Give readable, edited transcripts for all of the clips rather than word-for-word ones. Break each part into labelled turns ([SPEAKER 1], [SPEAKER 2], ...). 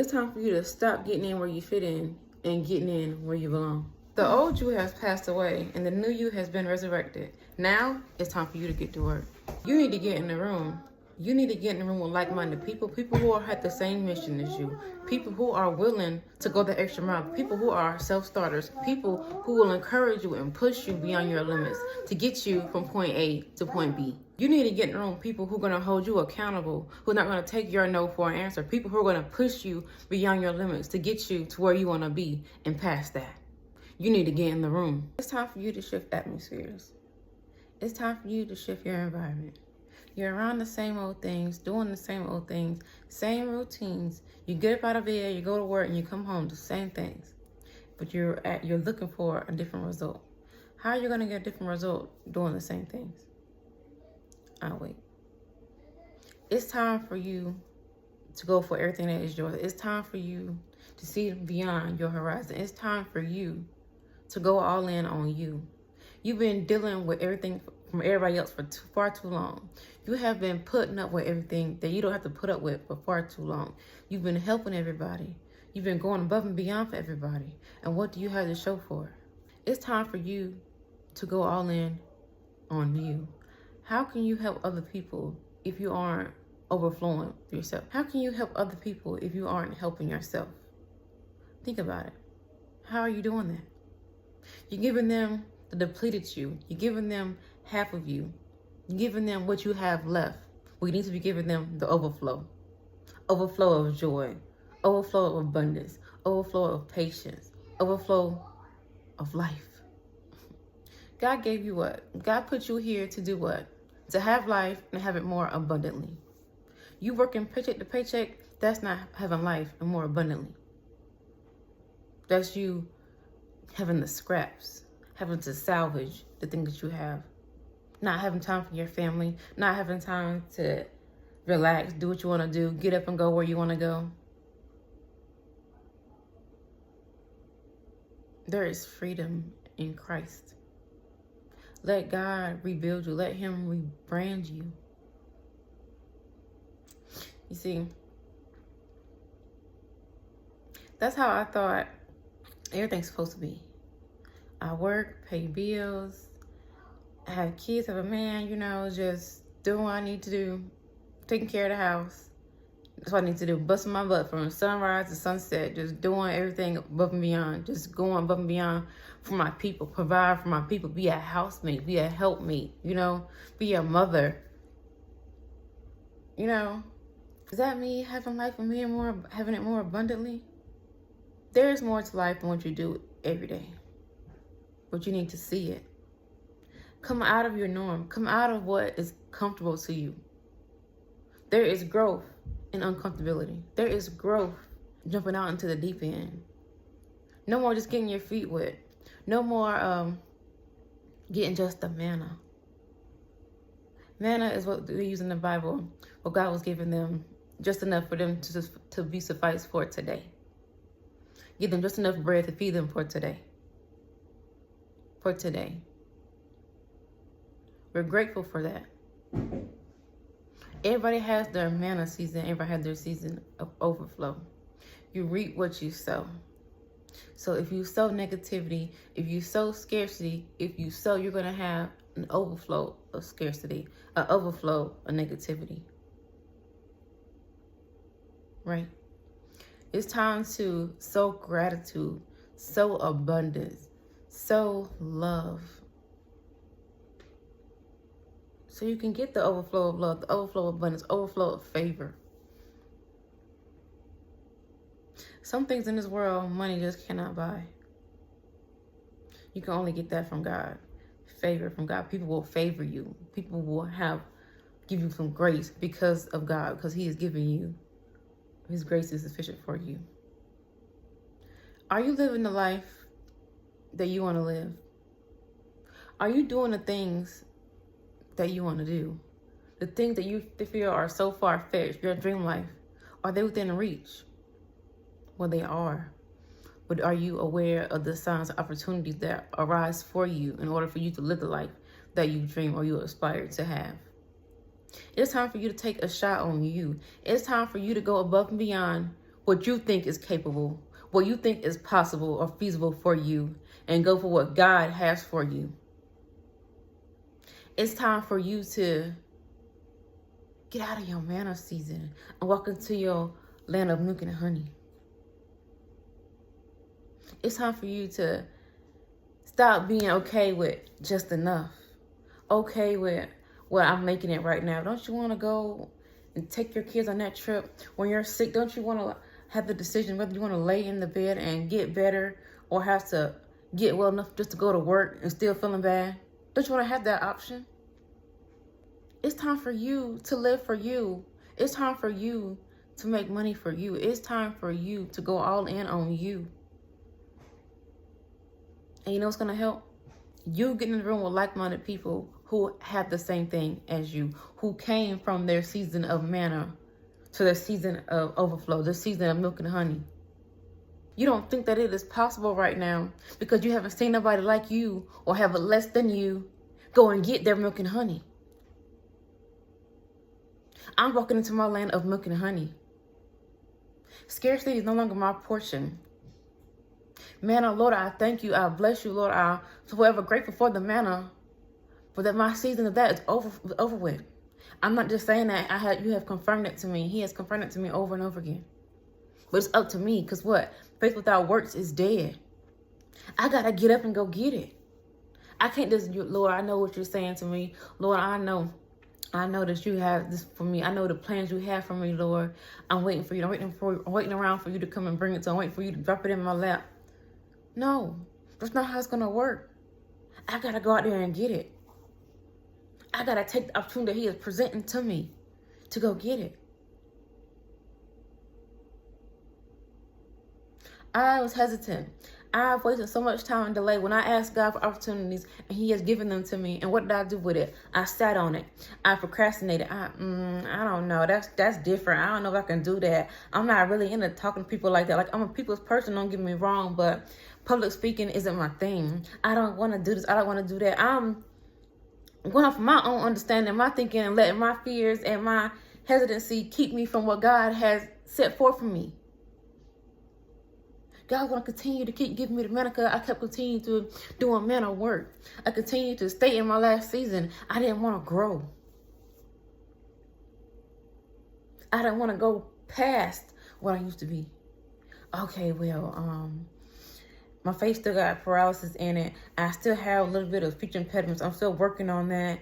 [SPEAKER 1] It's time for you to stop getting in where you fit in and getting in where you belong. The old you has passed away and the new you has been resurrected. Now it's time for you to get to work. You need to get in the room. You need to get in the room with like-minded people, people who are at the same mission as you, people who are willing to go the extra mile, people who are self-starters, people who will encourage you and push you beyond your limits to get you from point A to point B. You need to get in the room with people who are going to hold you accountable, who are not going to take your no for an answer, people who are going to push you beyond your limits to get you to where you want to be and past that. You need to get in the room. It's time for you to shift atmospheres. It's time for you to shift your environment. You're around the same old things, doing the same old things, same routines. You get up out of bed, you go to work, and you come home, the same things. But you're looking for a different result. How are you going to get a different result doing the same things? I'll wait. It's time for you to go for everything that is yours. It's time for you to see beyond your horizon. It's time for you to go all in on you. You've been dealing with everything from everybody else for far too long. You have been putting up with everything that you don't have to put up with for far too long. You've been helping everybody. You've been going above and beyond for everybody. And what do you have to show for it? It's time for you to go all in on you. How can you help other people if you aren't overflowing yourself? How can you help other people if you aren't helping yourself? Think about it. How are you doing that? You're giving them the depleted you. You're giving them half of you. You're giving them what you have left. We need to be giving them the overflow. Overflow of joy. Overflow of abundance. Overflow of patience. Overflow of life. God gave you what? God put you here to do what? To have life and have it more abundantly. You working paycheck to paycheck, that's not having life and more abundantly. That's you having the scraps, having to salvage the things that you have. Not having time for your family, not having time to relax, do what you want to do, get up and go where you want to go. There is freedom in Christ. Let God rebuild you. Let him rebrand you. You see, that's how I thought everything's supposed to be. I work, pay bills, I have kids, have a man, just doing what I need to do, taking care of the house. That's what I need to do, busting my butt from sunrise to sunset, just doing everything above and beyond, just going above and beyond for my people, provide for my people, be a housemate, be a helpmate, be a mother. Is that me having life and having it more abundantly? There's more to life than what you do every day. But you need to see it. Come out of your norm. Come out of what is comfortable to you. There is growth in uncomfortability. There is growth jumping out into the deep end. No more just getting your feet wet. No more getting just the manna. Manna is what we use in the Bible. What God was giving them just enough for them to be sufficed for today. Give them just enough bread to feed them for today. For today. We're grateful for that. Everybody has their manna season. Everybody has their season of overflow. You reap what you sow. So if you sow negativity, if you sow scarcity, you're going to have an overflow of scarcity, an overflow of negativity. Right? It's time to sow gratitude, sow abundance, sow love. So you can get the overflow of love, the overflow of abundance, overflow of favor. Some things in this world, money just cannot buy. You can only get that from God. Favor from God. People will favor you. People will give you some grace because of God, because he is giving you. His grace is sufficient for you. Are you living the life that you want to live? Are you doing the things that you want to do? The things that you feel are so far-fetched, your dream life, are they within reach? Well, they are. But are you aware of the signs and opportunities that arise for you in order for you to live the life that you dream or you aspire to have? It's time for you to take a shot on you. It's time for you to go above and beyond what you think is capable, what you think is possible or feasible for you, and go for what God has for you. It's time for you to get out of your manna season and walk into your land of milk and honey. It's time for you to stop being okay with just enough. Okay with, well, I'm making it right now. Don't you want to go and take your kids on that trip? When you're sick, don't you want to have the decision whether you want to lay in the bed and get better or have to get well enough just to go to work and still feeling bad? Don't you want to have that option? It's time for you to live for you. It's time for you to make money for you. It's time for you to go all in on you. And you know what's going to help? You get in the room with like-minded people who have the same thing as you, who came from their season of manna to their season of overflow, their season of milk and honey. You don't think that it is possible right now because you haven't seen nobody like you or have it less than you go and get their milk and honey. I'm walking into my land of milk and honey. Scarcity is no longer my portion. Manna, Lord, I thank you. I bless you, Lord. I'm forever grateful for the manna, for that my season of that is over with. I'm not just saying that. You have confirmed it to me. He has confirmed it to me over and over again. But it's up to me, because what? Faith without works is dead. I got to get up and go get it. I can't just, Lord, I know what you're saying to me. Lord, I know that you have this for me. I know the plans you have for me, Lord. I'm waiting for you. I'm waiting around for you to come and bring it. So I'm waiting for you to drop it in my lap. No, that's not how it's going to work. I got to go out there and get it. I got to take the opportunity that he is presenting to me to go get it. I was hesitant. I've wasted so much time and delay when I asked God for opportunities and he has given them to me. And what did I do with it? I sat on it. I procrastinated. I don't know. That's different. I don't know if I can do that. I'm not really into talking to people like that. Like, I'm a people's person, don't get me wrong, but public speaking isn't my thing. I don't want to do this. I don't want to do that. I'm going off my own understanding, my thinking, and letting my fears and my hesitancy keep me from what God has set forth for me. God want to continue to keep giving me the manna. I kept continuing to do manna work. I continued to stay in my last season. I didn't want to grow. I didn't want to go past what I used to be. Okay, well, my face still got paralysis in it. I still have a little bit of speech impediments. I'm still working on that.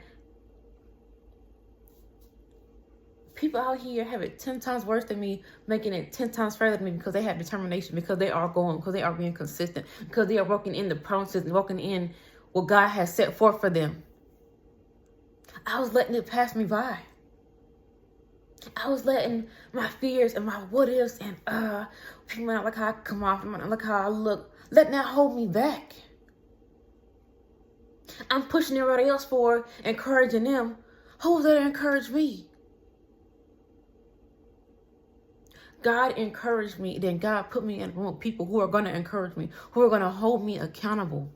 [SPEAKER 1] People out here have it 10 times worse than me, making it 10 times further than me because they have determination, because they are going, because they are being consistent, because they are walking in the promises and walking in what God has set forth for them. I was letting it pass me by. I was letting my fears and my what ifs and people might not like how I come off, might not like how I look, letting that hold me back. I'm pushing everybody else forward, encouraging them. Who was there to encourage me? God encouraged me, then God put me in a room with people who are going to encourage me, who are going to hold me accountable.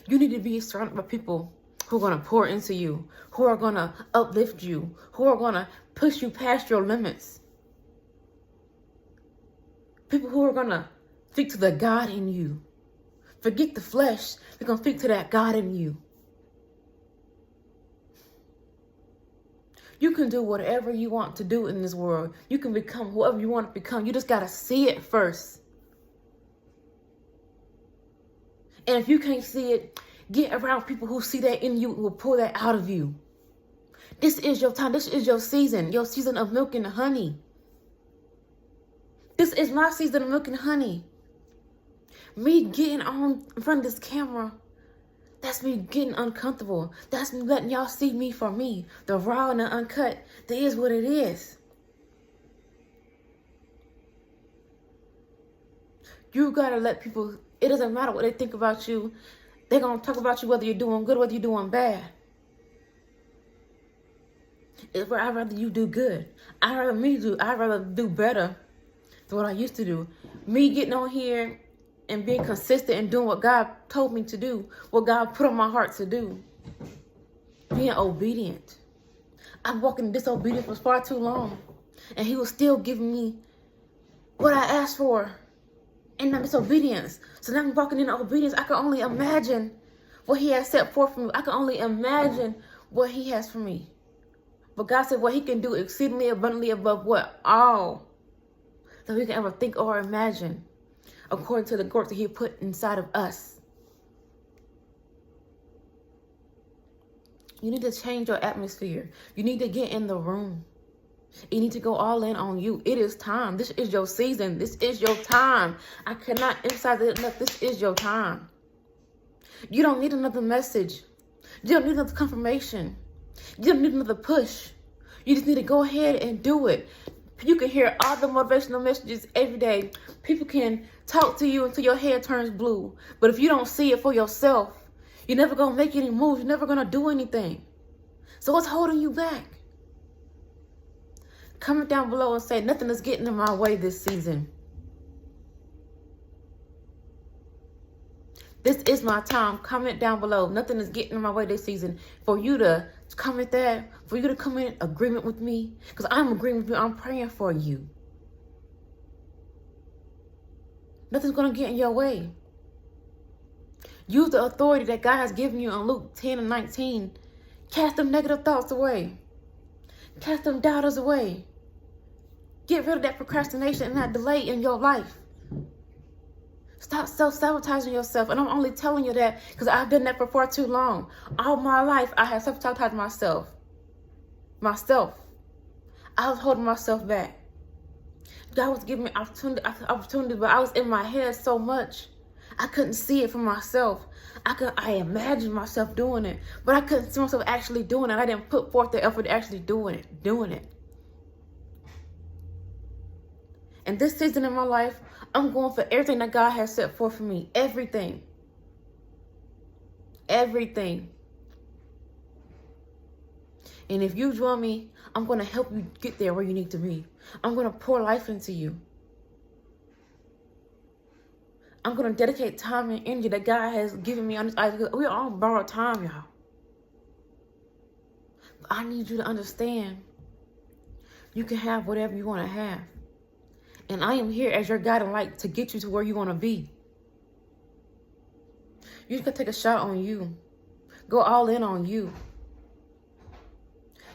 [SPEAKER 1] You need to be surrounded by people who are going to pour into you, who are going to uplift you, who are going to push you past your limits. People who are going to speak to the God in you. Forget the flesh. They're going to speak to that God in you. You can do whatever you want to do in this world. You can become whoever you want to become. You just got to see it first. And if you can't see it, get around people who see that in you and will pull that out of you. This is your time. This is your season of milk and honey. This is my season of milk and honey. Me getting on in front of this camera, that's me getting uncomfortable. That's me letting y'all see me for me. The raw and the uncut. That is what it is. You gotta let people, it doesn't matter what they think about you. They're gonna talk about you whether you're doing good or whether you're doing bad. I'd rather you do good. I'd rather do better than what I used to do. Me getting on here and being consistent and doing what God told me to do, what God put on my heart to do. Being obedient. I've walked in disobedience for far too long. And he was still giving me what I asked for in disobedience. So now I'm walking in obedience. I can only imagine what he has set forth for me. I can only imagine what he has for me. But God said what he can do exceedingly abundantly above what? All that we can ever think or imagine, according to the growth that he put inside of us. You need to change your atmosphere. You need to get in the room. You need to go all in on you. It is time. This is your season. This is your time. I cannot emphasize it enough. This is your time. You don't need another message. You don't need another confirmation. You don't need another push. You just need to go ahead and do it. You can hear all the motivational messages every day. People can talk to you until your head turns blue. But if you don't see it for yourself, you're never going to make any moves. You're never going to do anything. So what's holding you back? Comment down below and say, nothing is getting in my way this season. This is my time. Comment down below. Nothing is getting in my way this season. For you to comment that, for you to come in agreement with me. Because I'm agreeing with you. I'm praying for you. Nothing's going to get in your way. Use the authority that God has given you in Luke 10 and 19. Cast them negative thoughts away. Cast them doubters away. Get rid of that procrastination and that delay in your life. Stop self-sabotaging yourself. And I'm only telling you that because I've done that for far too long. All my life, I have self-sabotaged myself. I was holding myself back. God was giving me opportunity, but I was in my head so much. I couldn't see it for myself. I imagined myself doing it, but I couldn't see myself actually doing it. I didn't put forth the effort to actually doing it. And this season in my life, I'm going for everything that God has set forth for me. Everything. Everything. And if you join me, I'm going to help you get there where you need to be. I'm going to pour life into you. I'm going to dedicate time and energy that God has given me on this earth. We're all borrowed time, y'all. I need you to understand you can have whatever you want to have. And I am here as your guiding light to get you to where you want to be. You just got to take a shot on you. Go all in on you.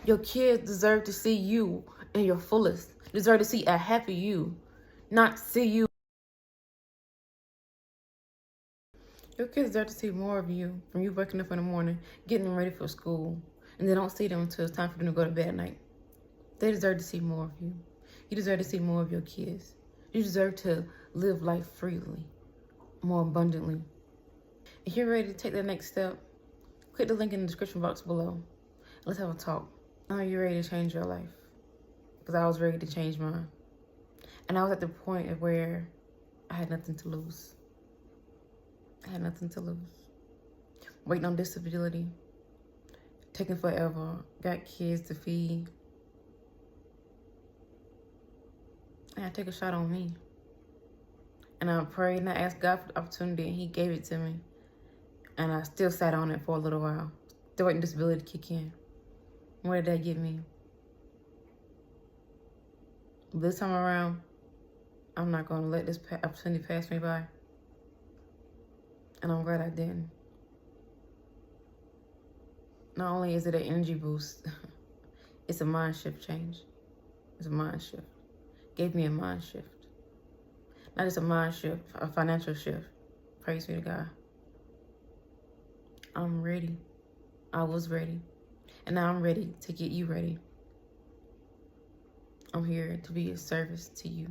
[SPEAKER 1] Your kids deserve to see you in your fullest. Deserve to see a happy you, not see you. Your kids deserve to see more of you from you waking up in the morning, getting them ready for school, and they don't see them until it's time for them to go to bed at night. They deserve to see more of you. You deserve to see more of your kids. You deserve to live life freely, more abundantly. If you're ready to take that next step, click the link in the description box below. Let's have a talk. Are you ready to change your life? Because I was ready to change mine. And I was at the point where I had nothing to lose. I had nothing to lose. Waiting on disability. Taking forever. Got kids to feed. I had to take a shot on me. And I prayed and I asked God for the opportunity and he gave it to me. And I still sat on it for a little while. Still waiting for disability to kick in. What did that get me? This time around, I'm not going to let this opportunity pass me by. And I'm glad I didn't. Not only is it an energy boost, it's a mind shift change. It's a mind shift. Gave me a mind shift. Not just a mind shift, a financial shift. Praise be to God. I'm ready. I was ready. And now I'm ready to get you ready. I'm here to be of service to you.